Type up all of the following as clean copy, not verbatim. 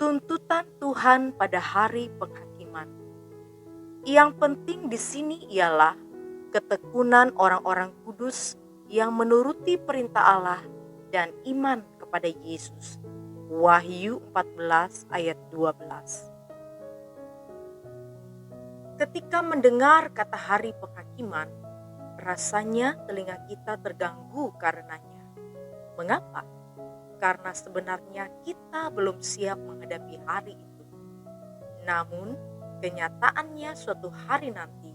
Tuntutan Tuhan pada hari penghakiman. Yang penting di sini ialah ketekunan orang-orang kudus yang menuruti perintah Allah dan iman kepada Yesus. Wahyu 14 ayat 12. Ketika mendengar kata hari penghakiman, rasanya telinga kita terganggu karenanya. Mengapa? Karena sebenarnya kita belum siap menghadapi hari itu. Namun, kenyataannya suatu hari nanti,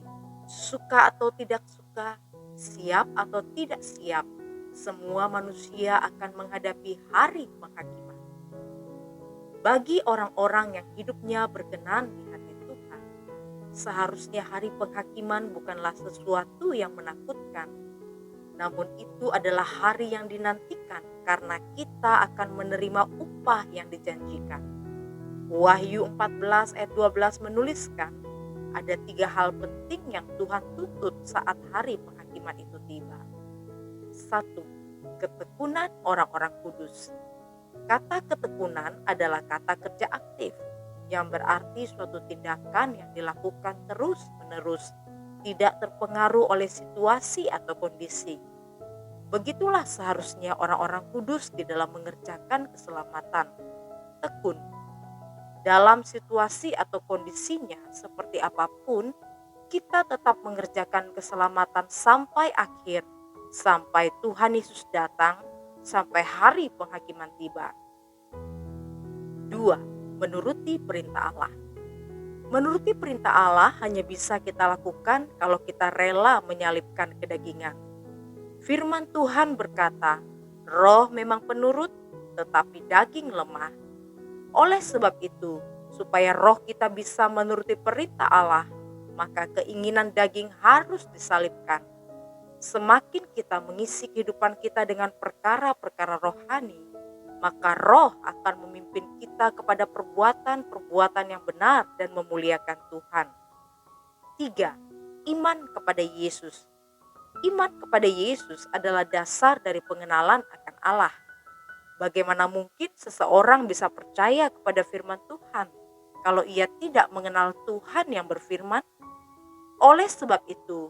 suka atau tidak suka, siap atau tidak siap, semua manusia akan menghadapi hari penghakiman. Bagi orang-orang yang hidupnya berkenan di hati Tuhan, seharusnya hari penghakiman bukanlah sesuatu yang menakutkan, namun itu adalah hari yang dinantikan karena kita akan menerima upah yang dijanjikan. Wahyu 14 ayat 12 menuliskan, ada 3 hal penting yang Tuhan tuntut saat hari penghakiman itu tiba. 1. Ketekunan orang-orang kudus. Kata ketekunan adalah kata kerja aktif, yang berarti suatu tindakan yang dilakukan terus-menerus, tidak terpengaruh oleh situasi atau kondisi. Begitulah seharusnya orang-orang kudus di dalam mengerjakan keselamatan. Tekun. Dalam situasi atau kondisinya seperti apapun, kita tetap mengerjakan keselamatan sampai akhir, sampai Tuhan Yesus datang, sampai hari penghakiman tiba. 2. Menuruti perintah Allah. Menuruti perintah Allah hanya bisa kita lakukan kalau kita rela menyalibkan kedagingan. Firman Tuhan berkata, roh memang penurut, tetapi daging lemah. Oleh sebab itu, supaya roh kita bisa menuruti perintah Allah, maka keinginan daging harus disalibkan. Semakin kita mengisi kehidupan kita dengan perkara-perkara rohani, maka roh akan memimpin kita kepada perbuatan-perbuatan yang benar dan memuliakan Tuhan. 3. Iman kepada Yesus. Iman kepada Yesus adalah dasar dari pengenalan akan Allah. Bagaimana mungkin seseorang bisa percaya kepada firman Tuhan kalau ia tidak mengenal Tuhan yang berfirman? Oleh sebab itu,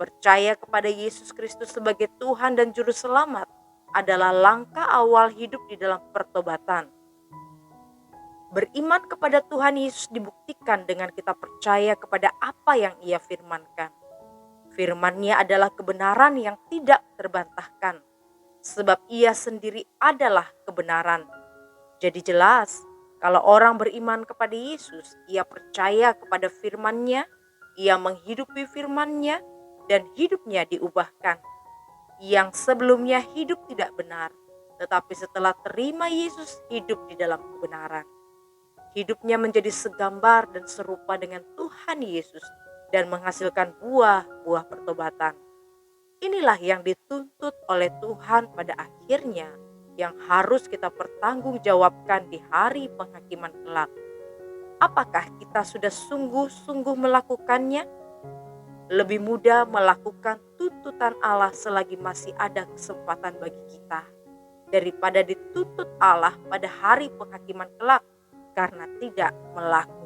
percaya kepada Yesus Kristus sebagai Tuhan dan Juru Selamat adalah langkah awal hidup di dalam pertobatan. Beriman kepada Tuhan Yesus dibuktikan dengan kita percaya kepada apa yang Ia firmankan. Firman-Nya adalah kebenaran yang tidak terbantahkan, sebab Ia sendiri adalah kebenaran. Jadi jelas, kalau orang beriman kepada Yesus, ia percaya kepada firman-Nya, ia menghidupi firman-Nya, dan hidupnya diubahkan. Yang sebelumnya hidup tidak benar, tetapi setelah terima Yesus hidup di dalam kebenaran. Hidupnya menjadi segambar dan serupa dengan Tuhan Yesus dan menghasilkan buah-buah pertobatan. Inilah yang dituntut oleh Tuhan pada akhirnya, yang harus kita pertanggungjawabkan di hari penghakiman kelak. Apakah kita sudah sungguh-sungguh melakukannya? Lebih mudah melakukan tuntutan Allah selagi masih ada kesempatan bagi kita, daripada dituntut Allah pada hari penghakiman kelak karena tidak melakukan.